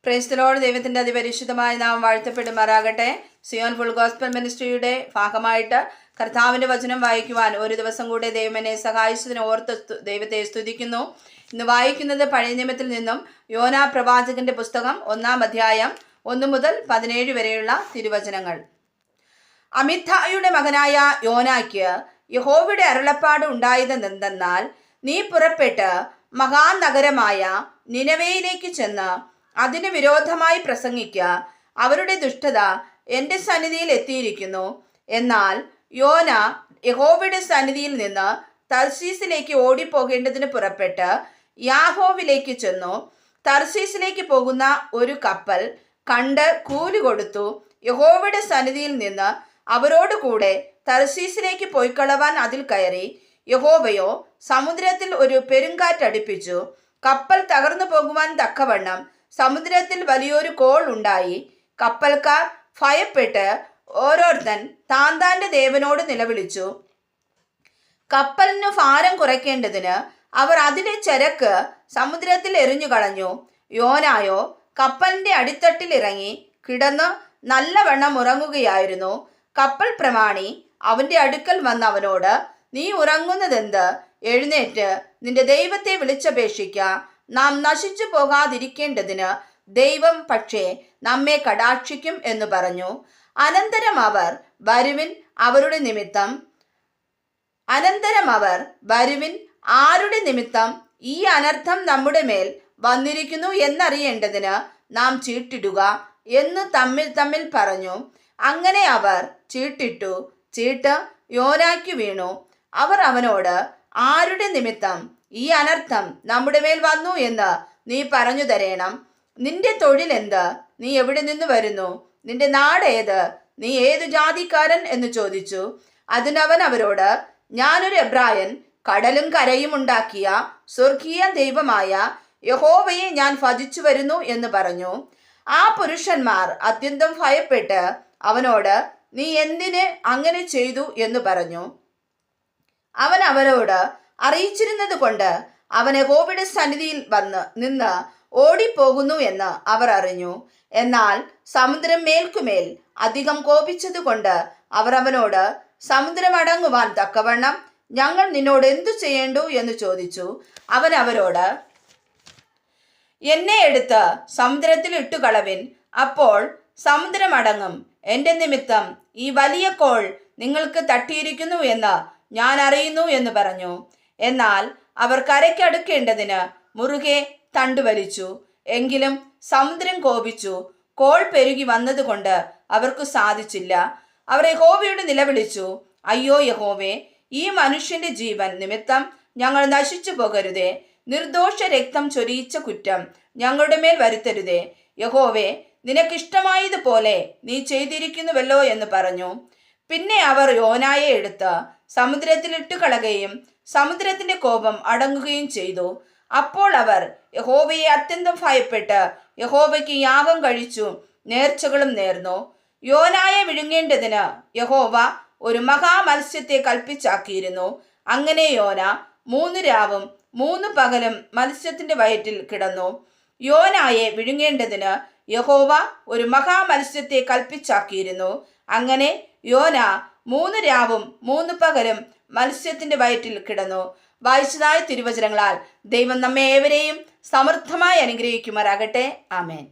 Praise the Lord. ദൈവത്തിൻ്റെ അതിപരിശുദ്ധമായ നാം വാഴ്ത്തപ്പെടുമാറാകട്ടെ. സിയോൻ ഫുൾ ഗോസ്പൽ മിനിസ്ട്രിയുടെ ഭാഗമായിട്ട് കർത്താവിൻ്റെ വചനം വായിക്കുവാൻ ഒരു ദിവസം കൂടെ ദൈവം എന്നെ സഹായിച്ചതിന് ഓർത്ത് ദൈവത്തെ സ്തുതിക്കുന്നു. ഇന്ന് വായിക്കുന്നത് പഴയ നിയമത്തിൽ നിന്നും യോനാ പ്രവാചകന്റെ പുസ്തകം 1-ാം അധ്യായം 1 മുതൽ 17 വരെയുള്ള തിരുവചനങ്ങൾ. അമിത്ഥായുടെ മകനായ യോനായ്ക്ക് യഹോവയുടെ അരുളപ്പാട് ഉണ്ടായതെന്തെന്നാൽ, നീ പുറപ്പെട്ട് മഹാനഗരമായ നിനവയിലേക്ക് ചെന്ന് അതിന് വിരോധമായി പ്രസംഗിക്കുക. അവരുടെ ദുഷ്ടത എൻ്റെ സന്നിധിയിൽ എത്തിയിരിക്കുന്നു. എന്നാൽ യോന യഹോവയുടെ സന്നിധിയിൽ നിന്ന് തർശീസിലേക്ക് ഓടിപ്പോകേണ്ടതിന് പുറപ്പെട്ട് യാഹോവിലേക്ക് ചെന്നു. തർശീസിലേക്ക് പോകുന്ന ഒരു കപ്പൽ കണ്ട് കൂലി കൊടുത്തു. യഹോവയുടെ സന്നിധിയിൽ നിന്ന് അവരോട് കൂടെ തർശീസിലേക്ക് പോയിക്കളവാൻ അതിൽ കയറി. യഹോവയോ സമുദ്രത്തിൽ ഒരു പെരുങ്കാറ്റടിപ്പിച്ചു. കപ്പൽ തകർന്നു പോകുവാൻ തക്കവണ്ണം സമുദ്രത്തിൽ വലിയൊരു കോൾ ഉണ്ടായി. കപ്പൽക്കാർ ഭയപ്പെട്ട് ഓരോരുത്തൻ താന്താന്റെ ദേവനോട് നിലവിളിച്ചു. കപ്പലിനു ഭാരം കുറയ്ക്കേണ്ടതിന് അവർ അതിലെ ചരക്ക് സമുദ്രത്തിൽ എറിഞ്ഞു കളഞ്ഞു. യോനായോ കപ്പലിന്റെ അടിത്തട്ടിൽ ഇറങ്ങി കിടന്ന് നല്ലവണ്ണം ഉറങ്ങുകയായിരുന്നു. കപ്പൽ പ്രമാണി അവന്റെ അടുക്കൽ വന്ന് അവനോട്, നീ ഉറങ്ങുന്നതെന്ത്? എഴുന്നേറ്റ് നിന്റെ ദൈവത്തെ വിളിച്ചപേക്ഷിക്ക. നാം നശിച്ചു പോകാതിരിക്കേണ്ടതിന് ദൈവം പക്ഷേ നമ്മെ കടാക്ഷിക്കും എന്ന് പറഞ്ഞു. അനന്തരം അവർ വരുവിൻ ആരുടെ നിമിത്തം ഈ അനർത്ഥം നമ്മുടെ മേൽ വന്നിരിക്കുന്നു എന്നറിയേണ്ടതിന് നാം ചീട്ടിടുക എന്ന് തമ്മിൽ പറഞ്ഞു. അങ്ങനെ അവർ ചീട്ടിട്ടു. ചീട്ട് യോനായ്ക്ക് വീണു. അവർ അവനോട്, ആരുടെ നിമിത്തം ഈ അനർത്ഥം നമ്മുടെ മേൽ വന്നു എന്ന് നീ പറഞ്ഞു തരേണം. നിന്റെ തൊഴിൽ എന്ത്? നീ എവിടെ നിന്ന് വരുന്നു? നിന്റെ നാട് ഏത്? നീ ഏതു ജാതിക്കാരൻ എന്ന് ചോദിച്ചു. അതിനവൻ അവരോട്, ഞാനൊരു എബ്രായൻ, കടലും കരയും ഉണ്ടാക്കിയ സ്വർഗീയ ദൈവമായ യഹോവയെ ഞാൻ ഭജിച്ചു വരുന്നു എന്ന് പറഞ്ഞു. ആ പുരുഷന്മാർ അത്യന്തം ഭയപ്പെട്ട് അവനോട്, നീ എന്തിന് അങ്ങനെ ചെയ്തു എന്ന് പറഞ്ഞു. അവൻ അവരോട് അറിയിച്ചിരുന്നത് കൊണ്ട് അവൻ യഹോവയുടെ സന്നിധിയിൽ നിന്ന് ഓടിപ്പോകുന്നു എന്ന് അവർ അറിഞ്ഞു. എന്നാൽ സമുദ്രം മേൽക്കുമേൽ അധികം കോപിച്ചത് കൊണ്ട് അവർ അവനോട്, സമുദ്രം അടങ്ങുവാൻ തക്കവണ്ണം ഞങ്ങൾ നിന്നോട് എന്തു ചെയ്യേണ്ടു എന്ന് ചോദിച്ചു. അവൻ അവരോട്, എന്നെ എടുത്ത് സമുദ്രത്തിൽ ഇട്ടുകളവിൻ, അപ്പോൾ സമുദ്രം അടങ്ങും. എൻ്റെ നിമിത്തം ഈ വലിയ കോൾ നിങ്ങൾക്ക് തട്ടിയിരിക്കുന്നു എന്ന് ഞാൻ അറിയുന്നു എന്ന് പറഞ്ഞു. എന്നാൽ അവർ കരയ്ക്കടുക്കേണ്ടതിന് മുറുകെ തണ്ടുവലിച്ചു. എങ്കിലും സമുദ്രം കോപിച്ചു. കോൾ പെരുകി വന്നതുകൊണ്ട് അവർക്ക് സാധിച്ചില്ല. അവർ യഹോവയോട് നിലവിളിച്ചു, അയ്യോ യഹോവേ, ഈ മനുഷ്യന്റെ ജീവൻ നിമിത്തം ഞങ്ങൾ നശിച്ചു പോകരുതേ. നിർദോഷ രക്തം ചൊരിയിച്ച കുറ്റം ഞങ്ങളുടെ മേൽ വരുത്തരുതേ. യഹോവേ, നിനക്കിഷ്ടമായതുപോലെ നീ ചെയ്തിരിക്കുന്നുവല്ലോ എന്ന് പറഞ്ഞു. പിന്നെ അവർ യോനായെ എടുത്ത് സമുദ്രത്തിൽ ഇട്ടുകളയുകയും സമുദ്രത്തിന്റെ കോപം അടങ്ങുകയും ചെയ്തു. അപ്പോൾ അവർ യഹോവയെ അത്യന്തം ഭയപ്പെട്ട് യഹോവയ്ക്ക് യാഗം കഴിച്ചു നേർച്ചകളും നേർന്നു. യോനായെ വിഴുങ്ങേണ്ടതിന് യഹോവ ഒരു മഹാമത്സ്യത്തെ കൽപ്പിച്ചാക്കിയിരുന്നു. അങ്ങനെ യോന 3 രാവും 3 പകലും മത്സ്യത്തിന്റെ വയറ്റിൽ കിടന്നു. യോനായെ വിഴുങ്ങേണ്ടതിന് യഹോവ ഒരു മഹാമത്സ്യത്തെ കൽപ്പിച്ചാക്കിയിരുന്നു. അങ്ങനെ യോന 3 രാവും 3 പകലും മത്സ്യത്തിന്റെ വയറ്റിൽ കിടന്നു. വായിച്ചതായ തിരുവചനങ്ങളാൽ ദൈവം നമ്മെ ഏവരെയും സമൃദ്ധമായി അനുഗ്രഹിക്കുമാറാകട്ടെ. ആമേൻ.